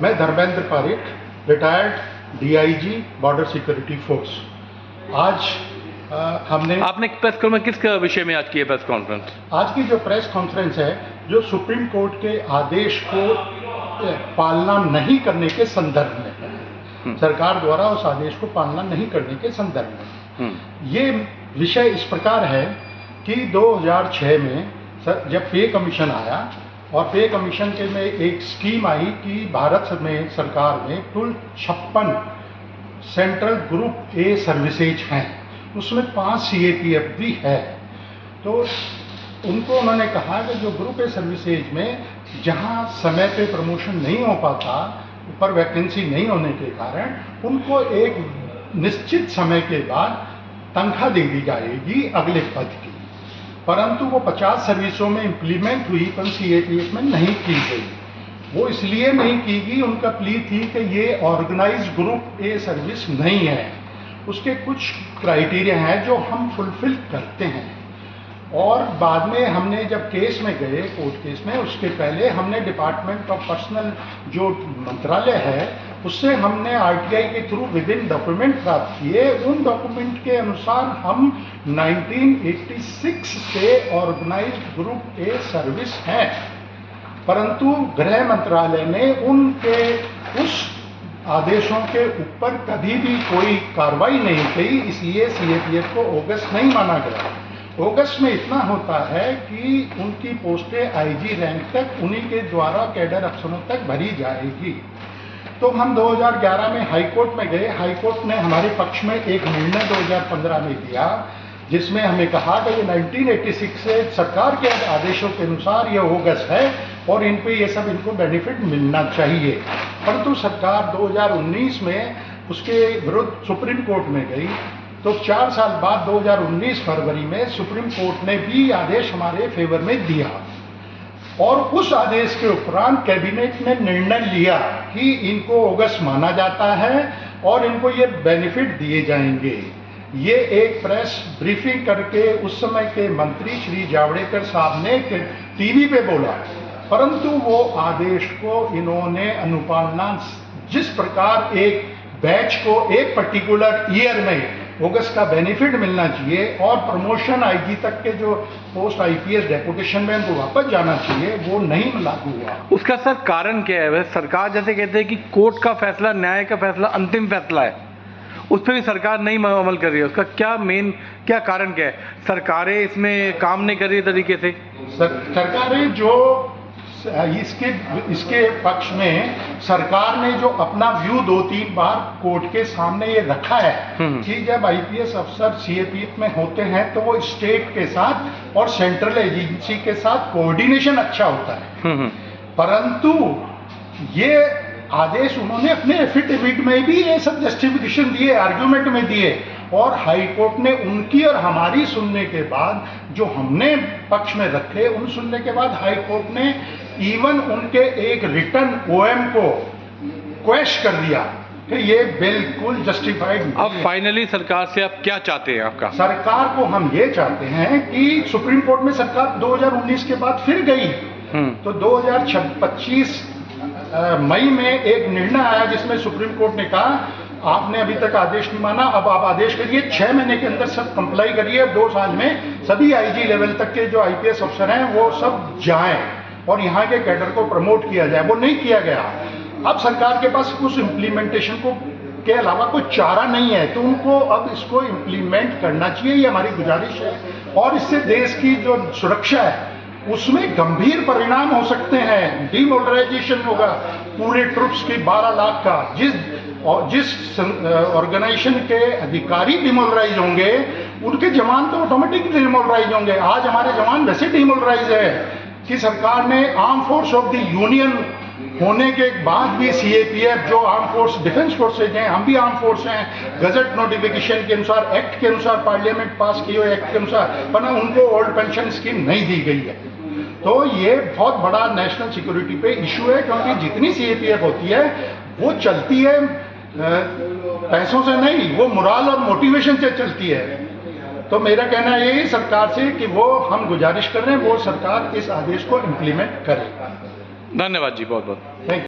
मैं Dharmendra Pareek, retired DIG border security force. आज हमने आपने प्रेस कॉन्फ्रेंस में किस विषय में आज की है प्रेस कॉन्फ्रेंस? आज की जो प्रेस कॉन्फ्रेंस है, जो सुप्रीम कोर्ट के आदेश को पालना नहीं करने के संदर्भ में है, सरकार द्वारा उस आदेश को पालना नहीं करने के संदर्भ में। ये विषय इस प्रकार है कि 2006 में जब पे कमीशन आया और पे कमीशन के में एक स्कीम आई कि भारत में सरकार में कुल 56 सेंट्रल ग्रुप ए सर्विसेज हैं, उसमें 5 सीएपीएफ भी है। तो उनको उन्होंने कहा कि जो ग्रुप ए सर्विसेज में जहां समय पे प्रमोशन नहीं हो पाता, ऊपर वैकेंसी नहीं होने के कारण उनको एक निश्चित समय के बाद तनख्वाह दे दी जाएगी अगले पद की, परंतु वो 50 सर्विसों में इम्प्लीमेंट हुई पर सीएपीएफ में नहीं की गई। वो इसलिए नहीं की गई, उनका प्ली थी कि ये ऑर्गेनाइज्ड ग्रुप ए सर्विस नहीं है, उसके कुछ क्राइटेरिया हैं जो हम फुलफिल करते हैं। और बाद में हमने जब केस में गए, कोर्ट केस में, उसके पहले हमने डिपार्टमेंट ऑफ पर्सनल जो मंत्रालय है उससे हमने आरटीआई के थ्रू विभिन्न डॉक्यूमेंट प्राप्त किए। उन डॉक्यूमेंट के अनुसार हम 1986 से ऑर्गेनाइज्ड ग्रुप ए सर्विस हैं, परंतु गृह मंत्रालय ने उनके उस आदेशों के ऊपर कभी भी कोई कार्रवाई नहीं की, इसलिए सीएपीएफ को ऑगस्ट नहीं माना गया। अगस्त में इतना होता है कि उनकी पोस्टें आईजी रैंक तक उन्हीं के द्वारा कैडर अफसरों तक भरी जाएगी। तो हम 2011 में हाई कोर्ट में गए। हाई कोर्ट ने हमारे पक्ष में एक निर्णय 2015 में दिया, जिसमें हमें कहा कि ये 1986 से सरकार के आदेशों के अनुसार ये अगस्त है और इन पे ये सब इनको बेनिफिट मिलना चाहिए। परंतु सरकार 2019 में उसके विरुद्ध सुप्रीम कोर्ट में गई, तो 4 साल बाद 2019 फरवरी में सुप्रीम कोर्ट ने भी आदेश हमारे फेवर में दिया और उस आदेश के उपरांत कैबिनेट ने निर्णय लिया कि इनको अगस्त माना जाता है और इनको ये बेनिफिट दिए जाएंगे। ये एक प्रेस ब्रीफिंग करके उस समय के मंत्री श्री जावड़ेकर साहब ने टीवी पे बोला, परंतु वो आदेश को इन्होंने अनुपालना, जिस प्रकार एक बैच को एक पर्टिकुलर ईयर में अगस्त का बेनिफिट मिलना चाहिए और प्रमोशन आईजी तक के जो पोस्ट आईपीएस डेपुटेशन में उनको वापस जाना चाहिए, वो नहीं लागू हुआ। उसका सर कारण क्या है? सरकार जैसे कहते हैं कि कोर्ट का फैसला, न्याय का फैसला अंतिम फैसला है, उस पर भी सरकार नहीं अमल कर रही है। उसका क्या कारण क्या है? सरकारें इसमें काम नहीं कर रही तरीके से। सरकारें जो इसके पक्ष में सरकार ने जो अपना व्यू 2-3 बार कोर्ट के सामने ये रखा है कि जब आईपीएस अफसर सीएपीएफ में होते हैं तो वो स्टेट के साथ और सेंट्रल एजेंसी के साथ कोऑर्डिनेशन अच्छा होता है, परंतु ये आदेश उन्होंने अपने एफिडेविट में भी ये सब जस्टिफिकेशन दिए, आर्ग्यूमेंट में दिए, और हाई कोर्ट ने उनकी और हमारी सुनने के बाद, जो हमने पक्ष में रखे, उन सुनने के बाद हाई कोर्ट ने इवन उनके एक रिटर्न ओएम को क्वेश्चन कर दिया कि ये बिल्कुल जस्टिफाइड नहीं। अब फाइनली सरकार से आप क्या चाहते हैं? आपका सरकार को हम ये चाहते हैं कि सुप्रीम कोर्ट में सरकार 2019 के बाद फिर गई, तो 2025 मई में एक निर्णय आया जिसमें सुप्रीम कोर्ट ने कहा आपने अभी तक आदेश नहीं माना, अब आप आदेश करिए, 6 महीने के अंदर सब कंप्लाई करिए, 2 साल में सभी आईजी लेवल तक के जो आईपीएस अफसर हैं वो सब जाएं और यहाँ के कैडर को प्रमोट किया जाए। वो नहीं किया गया। अब सरकार के पास उस इम्प्लीमेंटेशन को के अलावा कोई चारा नहीं है, तो उनको अब इसको इम्प्लीमेंट करना चाहिए, ये हमारी गुजारिश है। और इससे देश की जो सुरक्षा है उसमें गंभीर परिणाम हो सकते हैं। डीमोबिलाइजेशन होगा पूरे ट्रुप्स की 12 लाख का, जिस ऑर्गेनाइजेशन के अधिकारी डिमोबिलाइज होंगे उनके जवान तो ऑटोमेटिक डिमोबिलाइज होंगे। आज हमारे जवान वैसे डिमोबिलाइज है कि सरकार ने arm force of the union होने के बाद भी सीएपीएफ जो आर्म फोर्स डिफेंस फोर्सेज हैं, हम भी आर्म फोर्स हैं, गजट नोटिफिकेशन के अनुसार, एक्ट के अनुसार, पार्लियामेंट पास किए हुए एक्ट के अनुसार, वरना उनको ओल्ड पेंशन स्कीम नहीं दी गई है। तो ये बहुत बड़ा नेशनल सिक्योरिटी पे इशू है, क्योंकि जितनी सीएपीएफ होती है वो चलती है पैसों से नहीं, वो मोरल और मोटिवेशन से चलती है। तो मेरा कहना यही सरकार से कि वो हम गुजारिश कर रहे हैं वो सरकार इस आदेश को इम्प्लीमेंट करे। धन्यवाद जी, बहुत बहुत थैंक यू।